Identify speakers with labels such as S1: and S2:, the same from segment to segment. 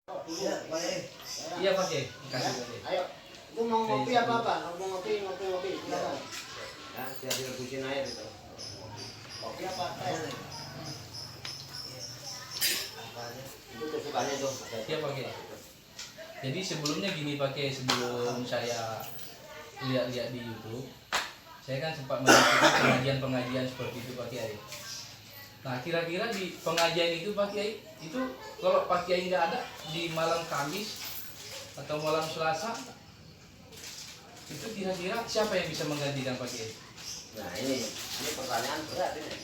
S1: Iya, Pak.
S2: Iya Pak Kiai. Kasih Pak Kiai.
S1: Ayo, itu mau ngopi apa? Mau ngopi. Silakan. Ya, biar direbusin air itu. Kopi apa? Itu kesukaannya tuh.
S2: Iya Pak Kiai. Jadi sebelumnya gini Pak Kiai, sebelum saya lihat-lihat di YouTube, saya kan sempat melakukan pengajian-pengajian seperti itu Pak Kiai. Nah kira-kira di pengajian itu Pak Kiai, itu kalau Pak Kiai nggak ada di malam Kamis atau malam Selasa, itu kira-kira siapa yang bisa menggantikan Pak Kiai?
S1: Nah ini pertanyaan berat ini.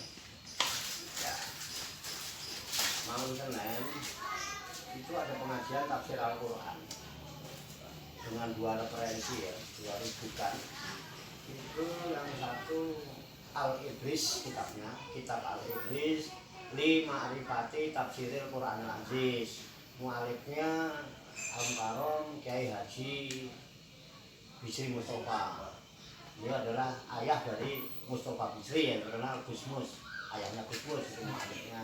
S1: Ya, malam Senin itu ada pengajian tafsir Al-Quran dengan dua referensi ya, dua rujukan. Itu yang satu Al-Idris kitabnya, kitab Al-Idris li ma'rifati tafsiril Quranil Aziz. Mu'alifnya Al-Mukarram Kiai Haji Bisri Mustafa. Dia adalah ayah dari Mustafa Bisri yang terkenal Gusmus, ayahnya Gusmus itu mu'alifnya.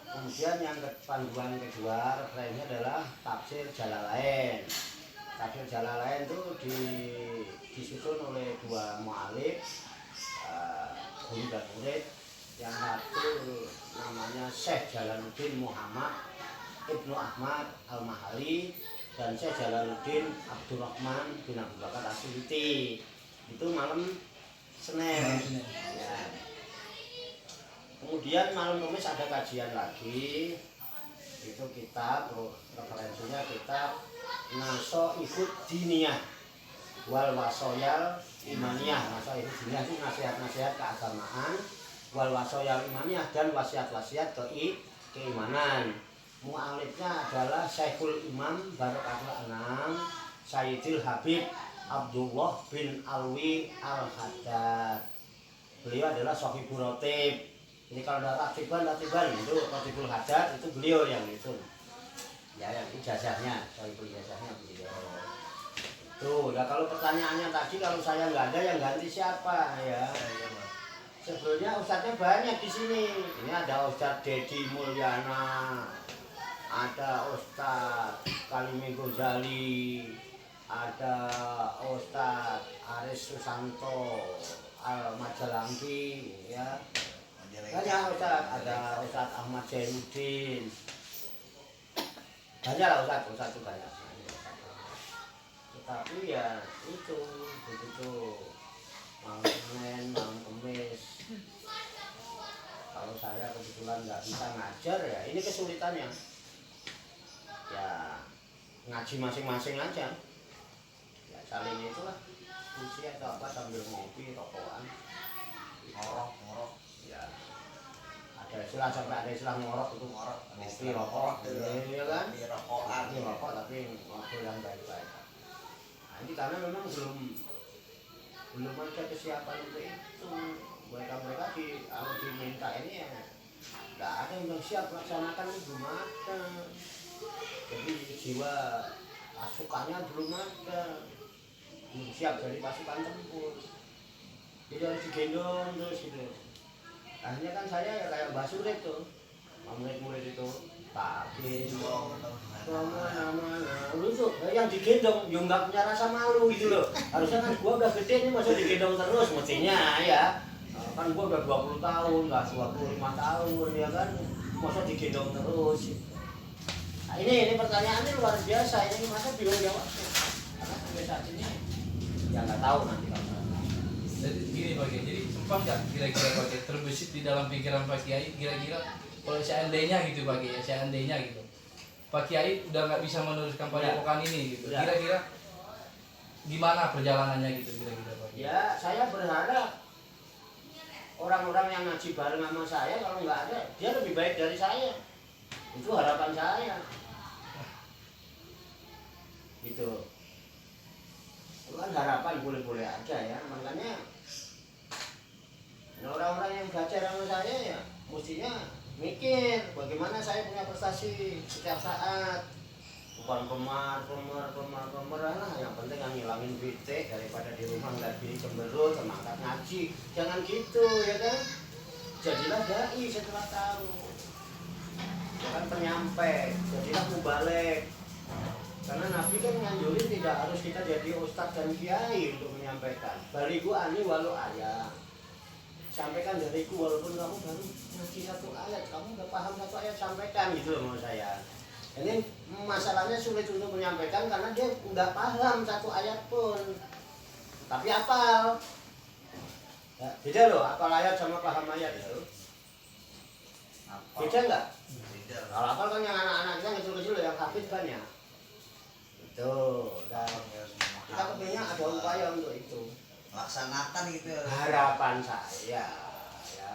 S1: Kemudian yang panduan kedua referensinya adalah tafsir Jalalain. Tafsir Jalalain itu disusun oleh dua mu'alif, guru dan murid. Yang satu namanya Syekh Jalaluddin Muhammad Ibnu Ahmad Al-Mahali dan Syekh Jalaluddin Abdurrahman bin Abu Bakar As-Suyuti. Itu malam Senin. Ya. Kemudian malam Kamis ada kajian lagi. Itu kitab referensinya kitab Nasoihud Diniyah wal Wasoyal Imaniyah. Nasoihud Diniyah itu nasihat-nasihat keagamaan, wal Wasoyal Imaniyah dan wasiat-wasiat keimanan. Mu'alifnya adalah Syekhul Imam Barakatul Anam Sayyidil Habib Abdullah bin Alwi Al-Haddad. Beliau adalah Sohibul Rotib. Ini kalau ada ratiban itu Rotibul Haddad, itu beliau yang itu. Ya, yang ijazahnya, Sohibul ijazahnya beliau. Tuh, ya kalau pertanyaannya tadi kalau saya nggak ada yang ganti siapa ya? Sebenarnya ustadznya banyak di sini. Ini ada Ustadz Dedi Mulyana, ada Ustadz Kalimi Ghazali, ada Ustadz Aris Susanto Al-Majalangki, ya. Banyak Ustadz, ada Ustadz Ahmad Zainuddin. Banyak lah Ustadz itu banyak. Tetapi ya itu begitu malam Senin, malam Kamis. Kalau saya kebetulan nggak bisa ngajar ya, ini kesulitannya. Ya ngaji masing-masing aja. Ya saling itulah, diskusi atau apa sambil ngopi, rokokan. Ngorok. Ya ada istilah sampai ada istilah ngorok itu ngorok. Ngopi rokok, iya kan? Ngopi rokok tapi ngopi yang baik-baik. Nah, ini karena memang belum ada kesiapan untuk itu. Mereka kalau diminta ini ya nggak ada yang siap melaksanakan, itu belum ada. Jadi jiwa pasukannya belum ada, belum siap dari pasukan tempur. Jadi harus digendong terus gitu. Akhirnya kan saya ya kayak Mbak Surip tuh, murid-murid itu Pak gendong lu tuh yang digendong yang nggak punya rasa malu gitu loh. Harusnya kan gua udah gede nih, masa digendong terus mestinya ya. Kan gua udah 20 tahun, nggak 25 tahun ya kan, masa digendong terus. Nah, ini pertanyaannya luar biasa, ini masa bingung jawabnya. Karena sampai saat ini ya nggak tahu nanti kalau.
S2: Jadi gini Pak Kiai, jadi sempat nggak kira-kira Pak Kiai terbesit di dalam pikiran Pak Kiai, kira-kira kalau seandainya gitu Pak Kiai, seandainya gitu Pak Kiai udah nggak bisa meneruskan padepokan ini gitu, kira-kira gimana perjalanannya gitu kira-kira Pak Kiai?
S1: Ya saya berharap orang-orang yang ngaji bareng sama saya kalau nggak ada dia lebih baik dari saya, itu harapan saya. Itu kan harapan boleh-boleh aja ya, makanya orang-orang yang belajar sama saya ya mestinya mikir bagaimana saya punya prestasi setiap saat, bukan kemar lah. Yang penting yang ngilangin bete daripada di rumah nggak bini cemberut semangat ngaji, jangan gitu ya kan. Jadilah dai setelah tahu. dia kan penyampai, jadilah mubalik. Karena Nabi kan nganjurin tidak harus kita jadi ustadz dan kiai untuk menyampaikan. Baliku ani walau ayat. Sampaikan dariku walaupun kamu baru ngaji satu ayat, kamu nggak paham satu ayat, sampaikan gitu loh menurut saya. Ini masalahnya sulit untuk menyampaikan karena dia nggak paham satu ayat pun. Tapi apal. Ya, beda loh, apal ayat sama paham ayat itu. Beda nggak?
S3: Beda.
S1: Kalau apal kan yang anak-anak kita kecil-kecil yang hafid banyak. Itu. Dan kita kepingin ada upaya untuk itu.
S3: Laksanakan gitu.
S1: Harapan saya ya,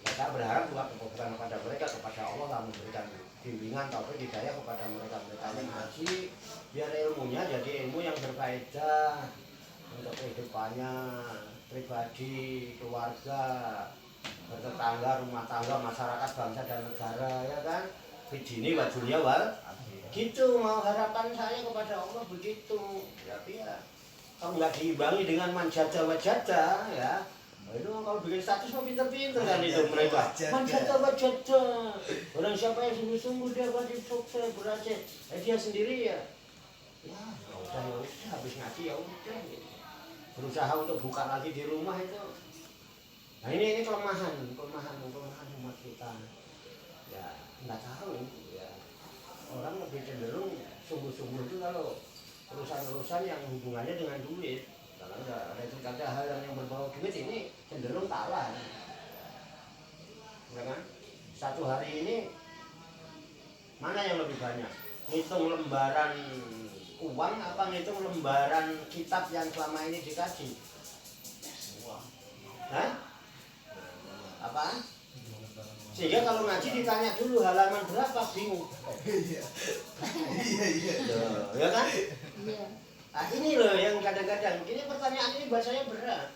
S1: saya berharap juga bukan kepada mereka, kepada Allah lah memberikan bimbingan taufik hidayah kepada mereka yang ngaji, biar ilmunya jadi ilmu yang berfaedah untuk kehidupannya pribadi, keluarga, bertetangga, rumah tangga, masyarakat, bangsa dan negara, ya kan? Fidini wa dunya wal gitu. Mau harapan saya kepada Allah begitu. Tapi ya kalau nggak diimbangi dengan manjada wajada, ya itu kalau bikin status mau pinter-pinter kan itu mereka. Manjada wajada, orang siapa yang sungguh-sungguh dia wajib sukses berhasil. Dia sendiri ya nggak usah, ya udah habis ngaji ya udah gitu. Berusaha untuk buka lagi di rumah itu. Nah ini kelemahan umat kita. Ya nggak tahu ya, orang lebih cenderung sungguh-sungguh itu kalau urusan-urusan yang hubungannya dengan duit. Karena ada hal yang berbau duit ini cenderung kalah. Ya kan? Satu hari ini mana yang lebih banyak? Ngitung lembaran uang apa ngitung lembaran kitab yang selama ini dikaji? Hah? Apaan? Sehingga kalau ngaji ditanya dulu halaman berapa, bingung.
S3: Iya.
S1: Ya kan?
S4: Iya.
S1: Nah ini loh yang kadang-kadang, ini pertanyaan ini buat saya berat.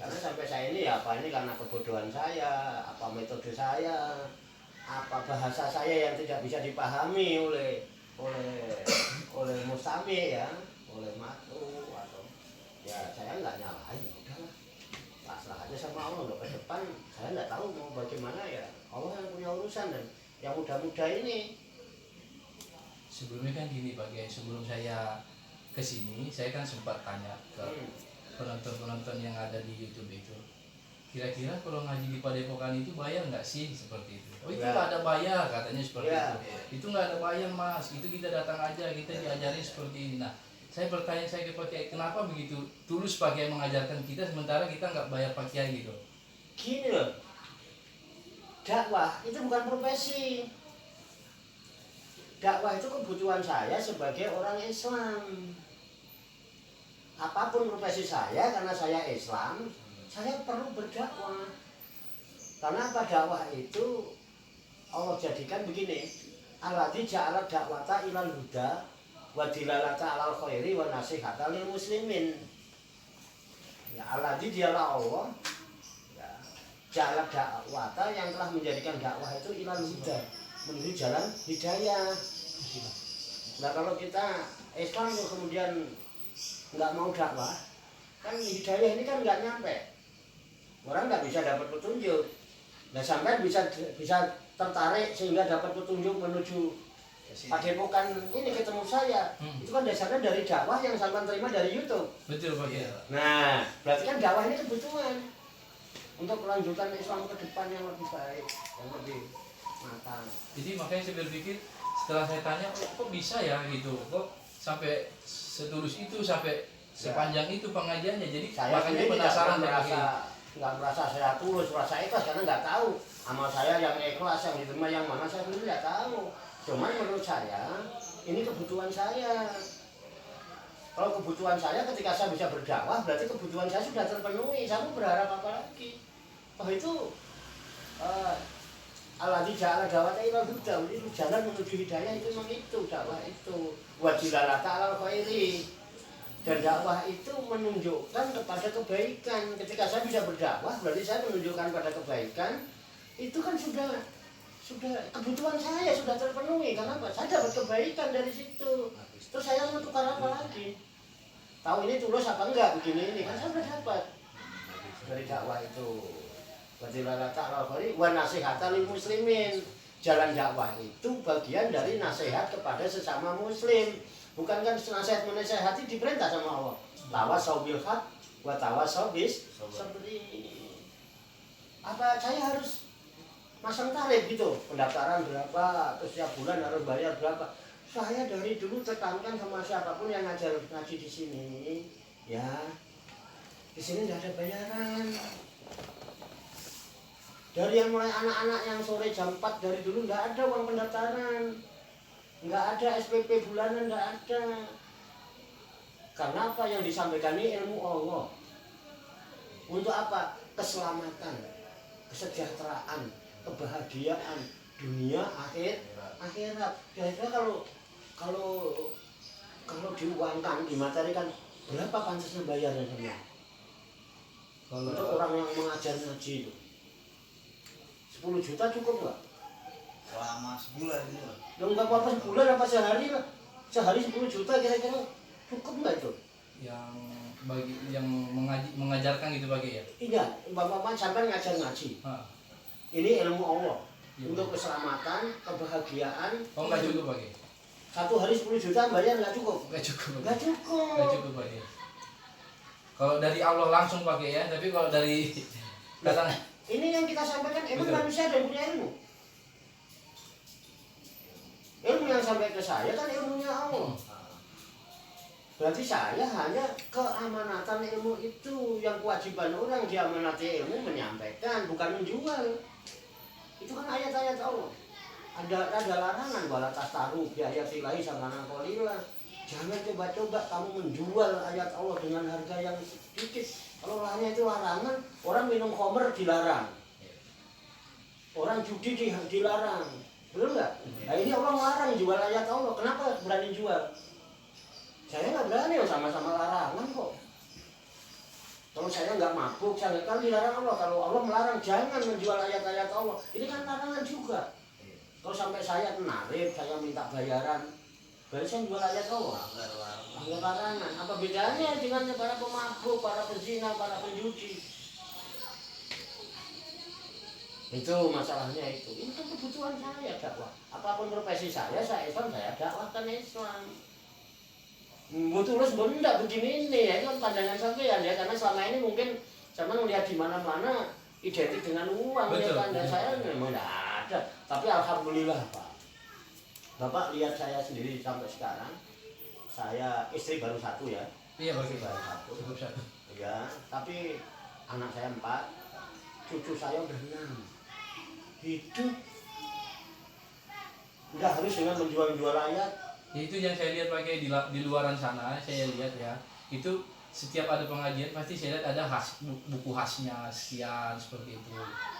S1: Karena sampai saya ini ya apa ini karena kebodohan saya, apa metode saya, apa bahasa saya yang tidak bisa dipahami oleh mustami ya, oleh makhluk atau ya saya nggak nyalahin, udahlah. Pasrah aja sama Allah, ke depan saya nggak tahu mau bagaimana ya, Allah yang punya urusan. Dan yang muda-muda ini
S2: Sebelumnya kan gini Pak Kiai, sebelum saya kesini saya kan sempat tanya ke penonton-penonton yang ada di YouTube itu, kira-kira kalau ngaji di Padepokan itu bayar nggak sih seperti itu? Oh itu
S1: Ya.
S2: nggak ada bayar katanya seperti
S1: Ya.
S2: itu nggak ada bayar mas, itu kita datang aja, kita diajarin seperti ini. Nah saya bertanya ke Pak Kiai, kenapa begitu tulus Pak Kiai mengajarkan kita sementara kita nggak bayar Pak Kiai gitu?
S1: Gini loh, dakwah itu bukan profesi. Dakwah itu kebutuhan saya sebagai orang Islam. Apapun profesi saya, karena saya Islam, saya perlu berdakwah. Karena apa? Dakwah itu Allah jadikan begini, alladzi ja'ala dakwata ilal huda wa dilalata alal khairi wa nasihata lil muslimin. Ya alladzi dialah Allah, ya, ja'ala dakwata yang telah menjadikan dakwah itu ilal huda, menuju jalan hidayah. Nah kalau kita Islam kemudian nggak mau dakwah, kan hidayah ini kan nggak nyampe, orang nggak bisa dapat petunjuk. Nah sampai bisa tertarik sehingga dapat petunjuk menuju Padepokan ini ketemu saya, itu kan dasarnya dari dakwah yang sampai terima dari YouTube.
S2: Betul Pak Kiai.
S1: Nah berarti kan dakwah ini kebutuhan untuk kelanjutan Islam ke depan yang lebih baik, yang lebih matang.
S2: Jadi makanya saya berpikir setelah saya tanya kok bisa ya gitu, kok sampai setulus itu, sampai sepanjang itu pengajiannya. Jadi
S1: Saya
S2: makanya
S1: sendiri
S2: penasaran
S1: nggak merasa saya tulus, merasa ikhlas karena nggak tahu amal saya yang ikhlas yang diterima yang mana, saya sendiri nggak tahu. Cuman menurut saya ini kebutuhan saya. Kalau kebutuhan saya ketika saya bisa berdakwah berarti kebutuhan saya sudah terpenuhi. Saya mau berharap apa lagi? Oh itu alladzi ja'ala da'wata ilal huda, itu jalan menuju hidayah, itu memang itu dakwah itu. Wa dilalata alal khairi. Dan dakwah itu menunjukkan kepada kebaikan. Ketika saya bisa berdakwah berarti saya menunjukkan pada kebaikan. Itu kan sudah kebutuhan saya sudah terpenuhi. Karena apa? Saya dapat kebaikan dari situ. Terus saya mau tukar apa lagi? Tahu ini tulus apa enggak begini ini kan saya sudah dapat dari dakwah itu. Wa dilalata alal khairi wa nasihata lil muslimin. Jalan dakwah itu bagian dari nasihat kepada sesama muslim. Bukan kan nasihat menasehati diperintah sama Allah. Tawasau bil haq wa tawasau bis sabri. Apa saya harus masang tarif gitu? Pendaftaran berapa, terus setiap bulan harus bayar berapa? Saya dari dulu tekankan sama siapapun yang ngaji di sini, ya di sini nggak ada bayaran. Dari yang mulai anak-anak yang sore jam 4 dari dulu nggak ada uang pendaftaran, nggak ada SPP bulanan, nggak ada. Karena apa yang disampaikan ini ilmu Allah. Untuk apa? Keselamatan, kesejahteraan, kebahagiaan dunia akhirat. Kira-kira kalau diuangkan, dimaterikan, berapa pantasnya bayarnya semua? Untuk orang yang mengajar ngaji itu 10 juta cukup nggak?
S3: Selama sebulan ini lah.
S1: Ya nggak apa-apa sebulan, apa sehari lah. Sehari 10 juta kira-kira cukup nggak itu?
S2: Yang mengajarkan gitu pakai ya?
S1: Iya, bapak-bapak sampai ngajar ngaji. Ini ilmu Allah.
S2: Ya,
S1: untuk keselamatan, kebahagiaan.
S2: Oh nggak cukup pakai?
S1: Satu hari 10 juta bayar nggak cukup?
S2: Nggak cukup.
S1: Nggak cukup.
S2: Nggak cukup pakai. Kalau dari Allah langsung pakai ya, tapi kalau dari katanya
S1: ini yang kita sampaikan, emang manusia ada yang punya ilmu. Ilmu yang sampai ke saya kan ilmunya Allah. Berarti saya hanya keamanatan ilmu itu, yang kewajiban orang diamanati ilmu menyampaikan, bukan menjual. Itu kan ayat-ayat Allah. Ada larangan wala tastaru bi ayatillahi samanan qalila. Jangan coba-coba kamu menjual ayat Allah dengan harga yang sedikit. Kalau larangan itu larangan, orang minum khamr dilarang. Orang judi dilarang. Betul nggak? Nah ini Allah melarang jual ayat Allah. Kenapa berani jual? Saya nggak berani, sama-sama larangan kok. Kalau saya nggak mabuk, saya nggak kan dilarang Allah. Kalau Allah melarang jangan menjual ayat-ayat Allah, ini kan larangan juga. Kalau sampai saya narif, saya minta bayaran, berarti saya jual ayat Allah. Nggak larangan. Apa bedanya dengan para pemabuk, para pezina, para penjudi? Itu masalahnya itu. Ini kan kebutuhan saya dakwah. Apapun profesi saya Islam, saya dakwahkan Islam. Tulus benda begini ini ya, itu kan pandangan sampean ya, karena selama ini mungkin sama melihat di mana-mana identik dengan uang.
S2: Betul,
S1: Ya kan, dan saya memang tidak ada. Tapi alhamdulillah Pak, Bapak lihat saya sendiri sampai sekarang, saya istri baru 1 ya.
S2: iya
S1: Istri
S2: pakai
S1: baru 1.
S2: cukup 1.
S1: Ya, tapi anak saya 4, cucu saya udah 6. Hidup nggak harus dengan menjual-jual ayat.
S2: Itu yang saya lihat pakai di luaran sana, saya lihat ya, itu setiap ada pengajian pasti saya lihat ada buku khasnya sekian seperti itu,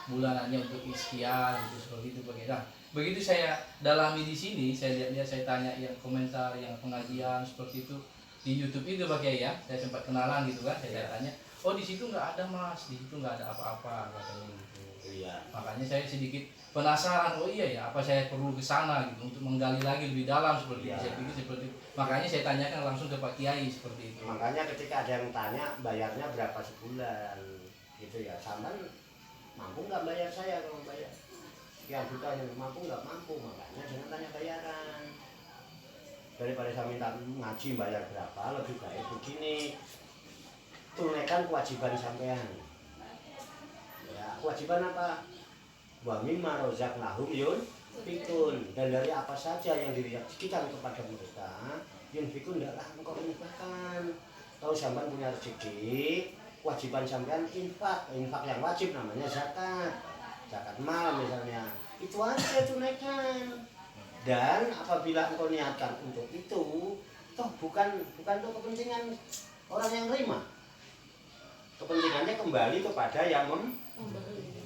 S2: bulanannya untuk sekian gitu, seperti itu pakai. Nah begitu saya dalami di sini, saya lihat saya tanya yang komentar yang pengajian seperti itu di YouTube itu pakai ya, saya sempat kenalan gitu kan, saya tanya, oh di situ nggak ada mas, di situ nggak ada apa-apa katanya gitu.
S1: Iya.
S2: Makanya saya sedikit penasaran, oh iya ya, apa saya perlu ke sana gitu untuk menggali lagi lebih dalam seperti itu. Saya pikir seperti itu. Makanya saya tanyakan langsung ke Pak Kiai seperti itu.
S1: Makanya ketika ada yang tanya bayarnya berapa sebulan gitu ya, sampean mampu nggak bayar saya? Kalau bayar sekian juta, yang mampu nggak mampu, makanya jangan tanya bayaran. Daripada saya minta ngaji bayar berapa, lebih baik begini, tunaikan kewajiban sampean. Ya, kewajiban apa? Wa mimma razaqnahum yunfikun, dan dari apa saja yang dirizkikan kepada mereka, yunfikun adalah engkau infakkan. Kalau sampean punya rezeki, kewajiban sampean infak yang wajib namanya zakat mal misalnya, itu aja tunaikan. Dan apabila engkau niatkan untuk itu, toh bukan untuk kepentingan orang yang terima, kepentingannya kembali kepada yang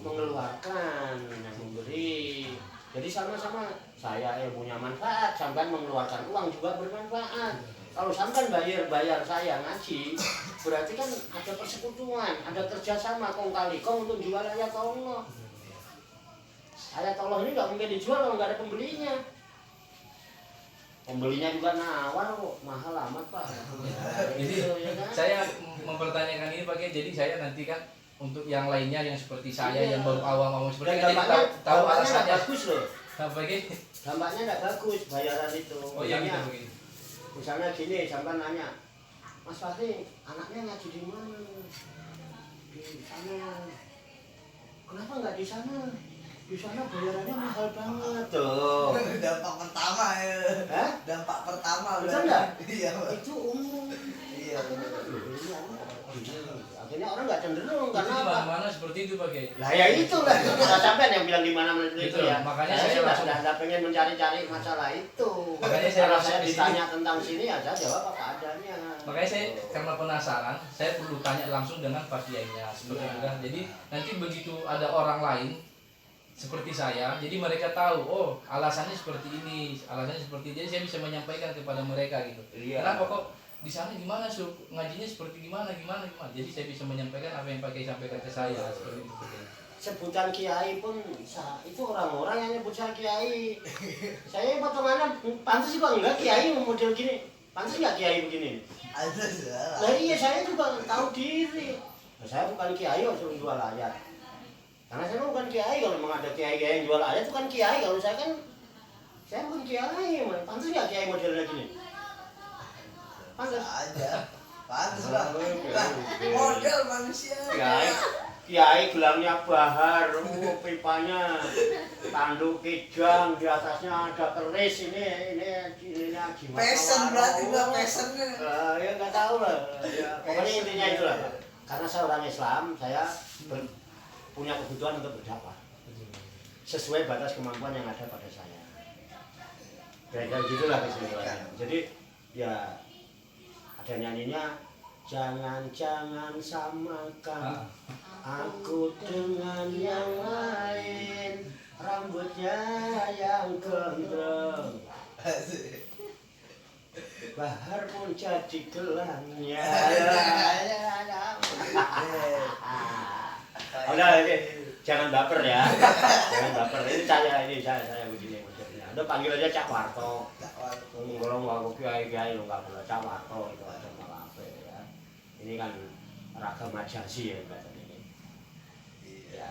S1: mengeluarkan, yang memberi. Jadi sama-sama, saya punya manfaat, sampean mengeluarkan uang juga bermanfaat. Kalau sampean bayar saya ngaji, berarti kan ada persekutuan, ada kerjasama kong kali kong untuk jual ayat Allah. Ayat Allah ini nggak mungkin dijual kalau nggak ada pembelinya. Pembelinya juga nawar kok, mahal amat Pak.
S2: Jadi
S1: ya kan?
S2: saya mempertanyakan ini pakai, jadi saya nanti kan untuk yang lainnya yang seperti saya yang baru awam-awam seperti
S1: Dan
S2: itu, jadi tahu
S1: dampaknya
S2: alasannya.
S1: bagus loh.
S2: Apa lagi?
S1: Dampaknya nggak bagus bayaran itu.
S2: Oh iya gitu begini.
S1: Misalnya gini, sampai nanya, Mas Fahri, anaknya ngaji di mana? Di sana. Kenapa nggak di sana? Di sana bayarannya mahal banget tuh.
S3: Dampak pertama ya.
S1: Hah?
S3: Dampak pertama.
S1: Betul nggak?
S3: Iya, Pak.
S1: Itu umum.
S3: Iya.
S1: Akhirnya orang nggak cenderung
S2: Itu
S1: karena
S2: di
S1: apa?
S2: mana-mana seperti itu pakai.
S1: Lah ya itulah, sudah sampai yang bilang di mana itu
S2: Betul,
S1: ya.
S2: makanya
S1: saya
S2: saya
S1: sudah
S2: langsung-
S1: sudah pengen mencari-cari masalah itu.
S2: Makanya saya
S1: Kalau
S2: langsung
S1: saya
S2: di sini.
S1: ditanya tentang sini ya saya jawab apa adanya.
S2: Makanya saya karena penasaran, saya perlu tanya langsung dengan Pak Kiainya seperti itu kan. Jadi nanti begitu ada orang lain seperti saya, jadi mereka tahu, oh alasannya seperti ini, alasannya seperti ini. Jadi saya bisa menyampaikan kepada mereka gitu.
S1: Iya.
S2: Kenapa kok di sana gimana ngajinya seperti gimana. Jadi saya bisa menyampaikan apa yang Pak Kiai sampaikan ke saya seperti itu.
S1: Sebutan kiai pun itu orang-orang yang nyebut saya kiai. Saya potongannya pantas sih kok enggak kiai model gini. Pantas enggak kiai begini?
S3: Ada salah.
S1: Lah iya saya juga tahu diri. Nah, saya bukan kiai yang suruh jual ayat. Karena saya bukan kiai, kalau memang ada kiai yang jual ayat itu kan kiai. Kalau saya kan saya bukan kiai, pantas nggak kiai modelnya gini? Pantas.
S3: Aja. Pantes lah.
S1: Oh,
S3: Lah, model manusia.
S1: Kiai gelangnya bahar, pipanya tanduk kijang, di atasnya ada keris ini gimana?
S3: Passion berarti Pak, passionnya.
S1: Ya nggak tahu lah. Ya, pokoknya intinya itulah. Karena saya orang Islam, saya punya kebutuhan untuk berdakwah sesuai batas kemampuan yang ada pada saya. Kira-kira gitulah kesimpulannya. Jadi ya ada nyanyinya, jangan samakan aku dengan yang lain, rambutnya yang gondrong, bahar pun jadi gelangnya. Udah, oke. Jangan baper ya. Jangan baper. Ini saya begini maksudnya. Udah panggil aja Cak Warto. Ngomong aku kiai lo enggak boleh Cak Warto itu aja malah apa ya. Ini kan ragam majasi ya katanya ini. Ya.